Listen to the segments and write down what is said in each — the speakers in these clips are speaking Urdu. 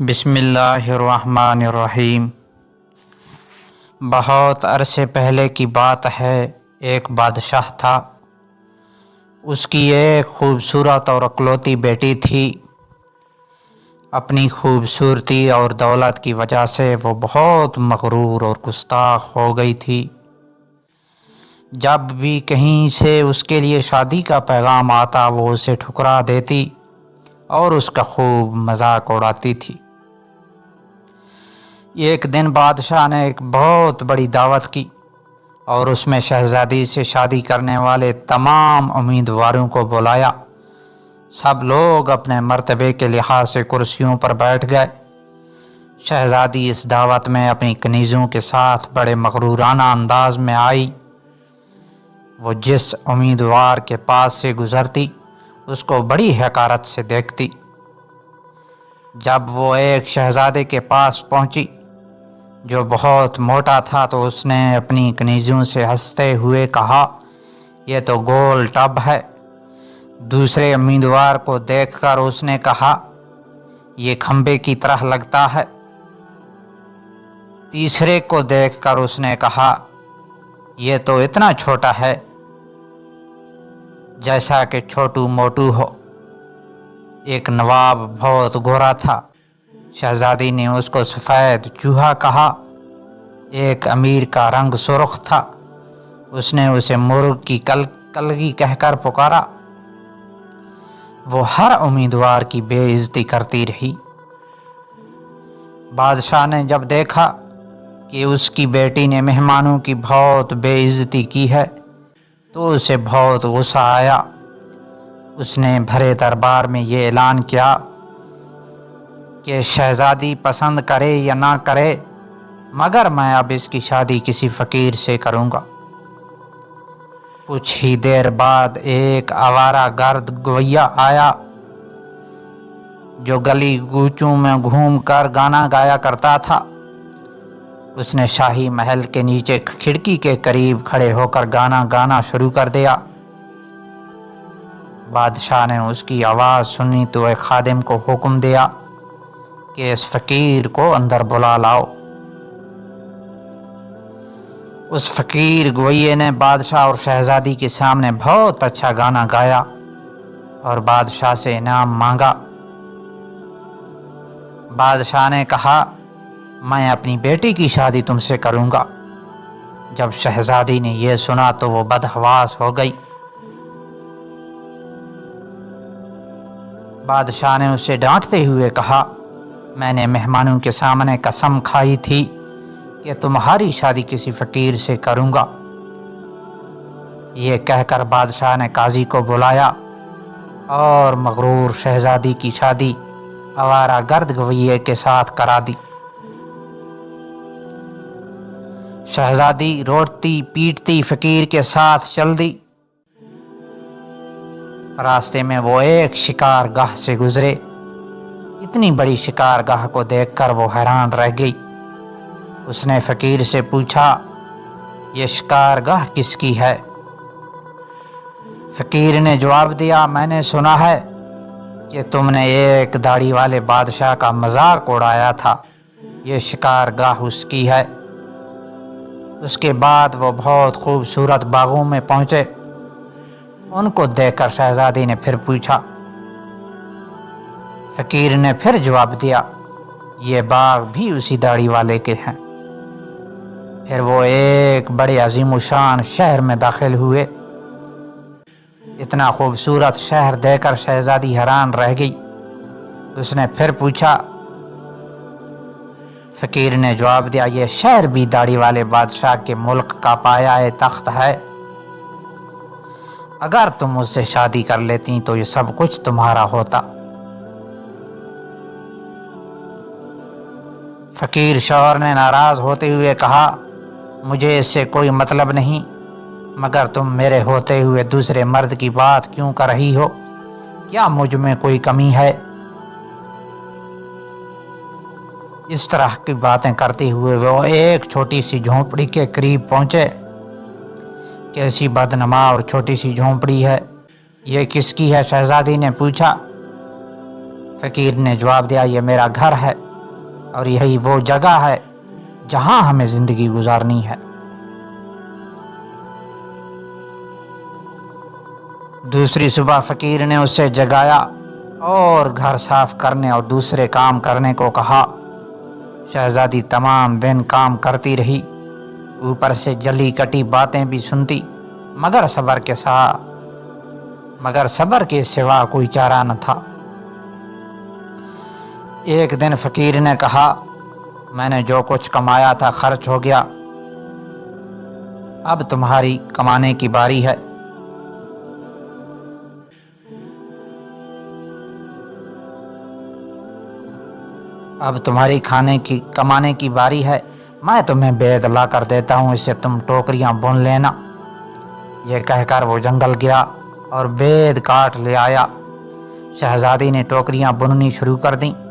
بسم اللہ الرحمن الرحیم۔ بہت عرصے پہلے کی بات ہے، ایک بادشاہ تھا۔ اس کی ایک خوبصورت اور اکلوتی بیٹی تھی۔ اپنی خوبصورتی اور دولت کی وجہ سے وہ بہت مغرور اور گستاخ ہو گئی تھی۔ جب بھی کہیں سے اس کے لیے شادی کا پیغام آتا وہ اسے ٹھکرا دیتی اور اس کا خوب مذاق اڑاتی تھی۔ ایک دن بادشاہ نے ایک بہت بڑی دعوت کی اور اس میں شہزادی سے شادی کرنے والے تمام امیدواروں کو بلایا۔ سب لوگ اپنے مرتبے کے لحاظ سے کرسیوں پر بیٹھ گئے۔ شہزادی اس دعوت میں اپنی کنیزوں کے ساتھ بڑے مغرورانہ انداز میں آئی۔ وہ جس امیدوار کے پاس سے گزرتی اس کو بڑی حقارت سے دیکھتی۔ جب وہ ایک شہزادے کے پاس پہنچی جو بہت موٹا تھا تو اس نے اپنی کنیزوں سے ہنستے ہوئے کہا، یہ تو گول ٹب ہے۔ دوسرے امیدوار کو دیکھ کر اس نے کہا، یہ کھمبے کی طرح لگتا ہے۔ تیسرے کو دیکھ کر اس نے کہا، یہ تو اتنا چھوٹا ہے جیسا کہ چھوٹو موٹو ہو۔ ایک نواب بہت گورا تھا۔ شہزادی نے اس کو سفید چوہا کہا۔ ایک امیر کا رنگ سرخ تھا۔ اس نے اسے مرغ کی کلگی کہہ کر پکارا۔ وہ ہر امیدوار کی بے عزتی کرتی رہی۔ بادشاہ نے جب دیکھا کہ اس کی بیٹی نے مہمانوں کی بہت بے عزتی کی ہے تو اسے بہت غصہ آیا۔ اس نے بھرے دربار میں یہ اعلان کیا کہ شہزادی پسند کرے یا نہ کرے مگر میں اب اس کی شادی کسی فقیر سے کروں گا۔ کچھ ہی دیر بعد ایک آوارہ گرد گویا آیا جو گلی کوچوں میں گھوم کر گانا گایا کرتا تھا۔ اس نے شاہی محل کے نیچے کھڑکی کے قریب کھڑے ہو کر گانا شروع کر دیا۔ بادشاہ نے اس کی آواز سنی تو ایک خادم کو حکم دیا کہ اس فقیر کو اندر بلا لاؤ۔ اس فقیر گویے نے بادشاہ اور شہزادی کے سامنے بہت اچھا گانا گایا اور بادشاہ سے انعام مانگا۔ بادشاہ نے کہا، میں اپنی بیٹی کی شادی تم سے کروں گا۔ جب شہزادی نے یہ سنا تو وہ بدحواس ہو گئی۔ بادشاہ نے اسے ڈانٹتے ہوئے کہا، میں نے مہمانوں کے سامنے قسم کھائی تھی کہ تمہاری شادی کسی فقیر سے کروں گا۔ یہ کہہ کر بادشاہ نے قاضی کو بلایا اور مغرور شہزادی کی شادی آوارہ گرد گویے کے ساتھ کرا دی۔ شہزادی روٹتی پیٹتی فقیر کے ساتھ چل دی۔ راستے میں وہ ایک شکار گاہ سے گزرے۔ اتنی بڑی شکار گاہ کو دیکھ کر وہ حیران رہ گئی۔ اس نے فقیر سے پوچھا، یہ شکار گاہ کس کی ہے؟ فقیر نے جواب دیا، میں نے سنا ہے کہ تم نے ایک داڑھی والے بادشاہ کا مذاق اڑایا تھا، یہ شکار گاہ اس کی ہے۔ اس کے بعد وہ بہت خوبصورت باغوں میں پہنچے۔ ان کو دیکھ کر شہزادی نے پھر پوچھا۔ فقیر نے پھر جواب دیا، یہ باغ بھی اسی داڑھی والے کے ہیں۔ پھر وہ ایک بڑے عظیم الشان شہر میں داخل ہوئے۔ اتنا خوبصورت شہر دیکھ کر شہزادی حیران رہ گئی۔ اس نے پھر پوچھا۔ فقیر نے جواب دیا، یہ شہر بھی داڑھی والے بادشاہ کے ملک کا پایہ تخت ہے۔ اگر تم اس سے شادی کر لیتی تو یہ سب کچھ تمہارا ہوتا۔ فقیر شوہر نے ناراض ہوتے ہوئے کہا، مجھے اس سے کوئی مطلب نہیں، مگر تم میرے ہوتے ہوئے دوسرے مرد کی بات کیوں کر رہی ہو؟ کیا مجھ میں کوئی کمی ہے؟ اس طرح کی باتیں کرتے ہوئے وہ ایک چھوٹی سی جھونپڑی کے قریب پہنچے۔ کیسی بدنما اور چھوٹی سی جھونپڑی ہے، یہ کس کی ہے؟ شہزادی نے پوچھا۔ فقیر نے جواب دیا، یہ میرا گھر ہے، اور یہی وہ جگہ ہے جہاں ہمیں زندگی گزارنی ہے۔ دوسری صبح فقیر نے اسے جگایا اور گھر صاف کرنے اور دوسرے کام کرنے کو کہا۔ شہزادی تمام دن کام کرتی رہی، اوپر سے جلی کٹی باتیں بھی سنتی، مگر صبر کے سوا کوئی چارہ نہ تھا۔ ایک دن فقیر نے کہا، میں نے جو کچھ کمایا تھا خرچ ہو گیا، اب تمہاری کمانے کی باری ہے۔ کمانے کی باری ہے، میں تمہیں بید لا کر دیتا ہوں، اس سے تم ٹوکریاں بن لینا۔ یہ کہہ کر وہ جنگل گیا اور بید کاٹ لے آیا۔ شہزادی نے ٹوکریاں بننی شروع کر دیں۔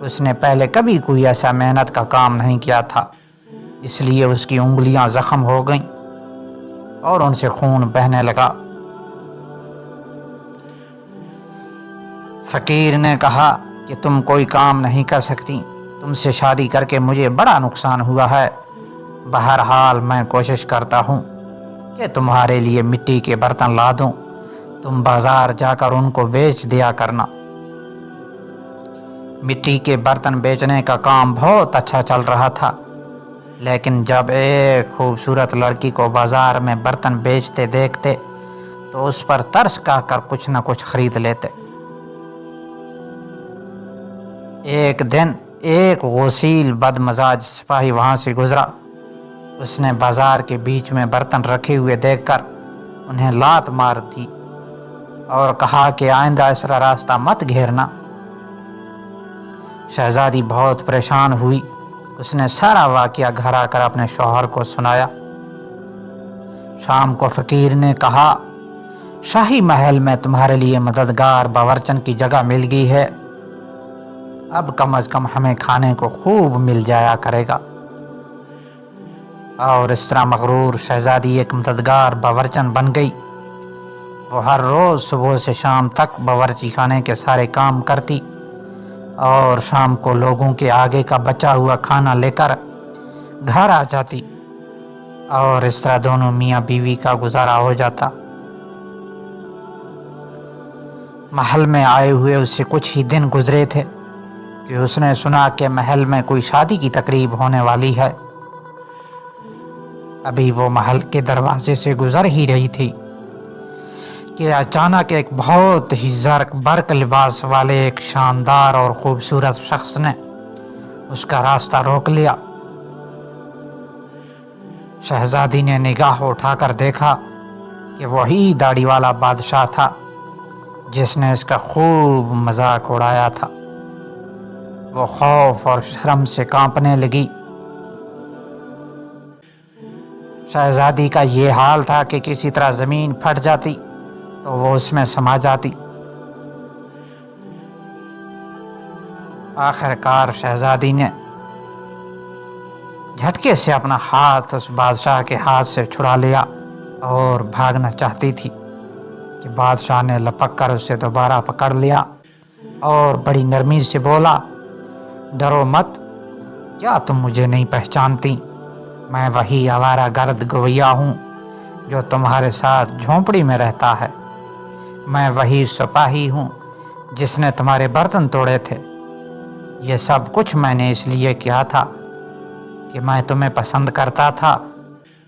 اس نے پہلے کبھی کوئی ایسا محنت کا کام نہیں کیا تھا، اس لیے اس کی انگلیاں زخم ہو گئیں اور ان سے خون بہنے لگا۔ فقیر نے کہا کہ تم کوئی کام نہیں کر سکتی، تم سے شادی کر کے مجھے بڑا نقصان ہوا ہے۔ بہرحال میں کوشش کرتا ہوں کہ تمہارے لیے مٹی کے برتن لا دوں، تم بازار جا کر ان کو بیچ دیا کرنا۔ مٹی کے برتن بیچنے کا کام بہت اچھا چل رہا تھا، لیکن جب ایک خوبصورت لڑکی کو بازار میں برتن بیچتے دیکھتے تو اس پر ترس کھا کر کچھ نہ کچھ خرید لیتے۔ ایک دن ایک غسیل بد مزاج سپاہی وہاں سے گزرا۔ اس نے بازار کے بیچ میں برتن رکھے ہوئے دیکھ کر انہیں لات مار دی اور کہا کہ آئندہ اس راستہ مت گھیرنا۔ شہزادی بہت پریشان ہوئی، اس نے سارا واقعہ گھر آ کر اپنے شوہر کو سنایا۔ شام کو فقیر نے کہا، شاہی محل میں تمہارے لیے مددگار باورچن کی جگہ مل گئی ہے، اب کم از کم ہمیں کھانے کو خوب مل جایا کرے گا۔ اور اس طرح مغرور شہزادی ایک مددگار باورچن بن گئی۔ وہ ہر روز صبح سے شام تک باورچی خانے کے سارے کام کرتی اور شام کو لوگوں کے آگے کا بچا ہوا کھانا لے کر گھر آ جاتی، اور اس طرح دونوں میاں بیوی کا گزارا ہو جاتا۔ محل میں آئے ہوئے اس سے کچھ ہی دن گزرے تھے کہ اس نے سنا کہ محل میں کوئی شادی کی تقریب ہونے والی ہے۔ ابھی وہ محل کے دروازے سے گزر ہی رہی تھی کہ اچانک ایک بہت ہی زرق برق لباس والے ایک شاندار اور خوبصورت شخص نے اس کا راستہ روک لیا۔ شہزادی نے نگاہ اٹھا کر دیکھا کہ وہی داڑھی والا بادشاہ تھا جس نے اس کا خوب مذاق اڑایا تھا۔ وہ خوف اور شرم سے کانپنے لگی۔ شہزادی کا یہ حال تھا کہ کسی طرح زمین پھٹ جاتی تو وہ اس میں سما جاتی۔ آخر کار شہزادی نے جھٹکے سے اپنا ہاتھ اس بادشاہ کے ہاتھ سے چھڑا لیا اور بھاگنا چاہتی تھی کہ بادشاہ نے لپک کر اسے دوبارہ پکڑ لیا اور بڑی نرمی سے بولا، ڈرو مت، کیا تم مجھے نہیں پہچانتی؟ میں وہی آوارہ گرد گویا ہوں جو تمہارے ساتھ جھونپڑی میں رہتا ہے۔ میں وہی سپاہی ہوں جس نے تمہارے برتن توڑے تھے۔ یہ سب کچھ میں نے اس لیے کیا تھا کہ میں تمہیں پسند کرتا تھا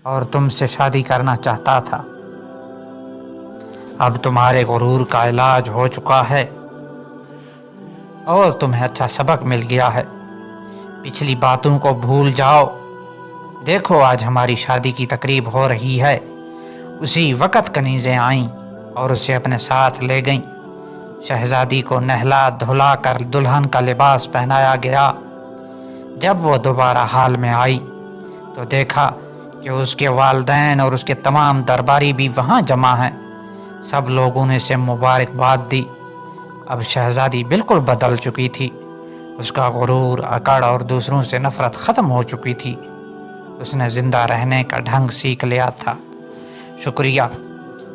اور تم سے شادی کرنا چاہتا تھا۔ اب تمہارے غرور کا علاج ہو چکا ہے اور تمہیں اچھا سبق مل گیا ہے۔ پچھلی باتوں کو بھول جاؤ۔ دیکھو آج ہماری شادی کی تقریب ہو رہی ہے۔ اسی وقت کنیزیں آئیں اور اسے اپنے ساتھ لے گئیں۔ شہزادی کو نہلا دھلا کر دلہن کا لباس پہنایا گیا۔ جب وہ دوبارہ حال میں آئی تو دیکھا کہ اس کے والدین اور اس کے تمام درباری بھی وہاں جمع ہیں۔ سب لوگوں نے اسے مبارکباد دی۔ اب شہزادی بالکل بدل چکی تھی۔ اس کا غرور، اکڑ اور دوسروں سے نفرت ختم ہو چکی تھی۔ اس نے زندہ رہنے کا ڈھنگ سیکھ لیا تھا۔ شکریہ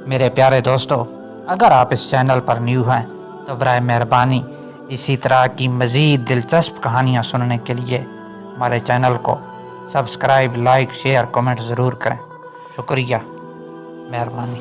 میرے پیارے دوستو، اگر آپ اس چینل پر نیو ہیں تو برائے مہربانی اسی طرح کی مزید دلچسپ کہانیاں سننے کے لیے ہمارے چینل کو سبسکرائب، لائک، شیئر، کمنٹ ضرور کریں۔ شکریہ، مہربانی۔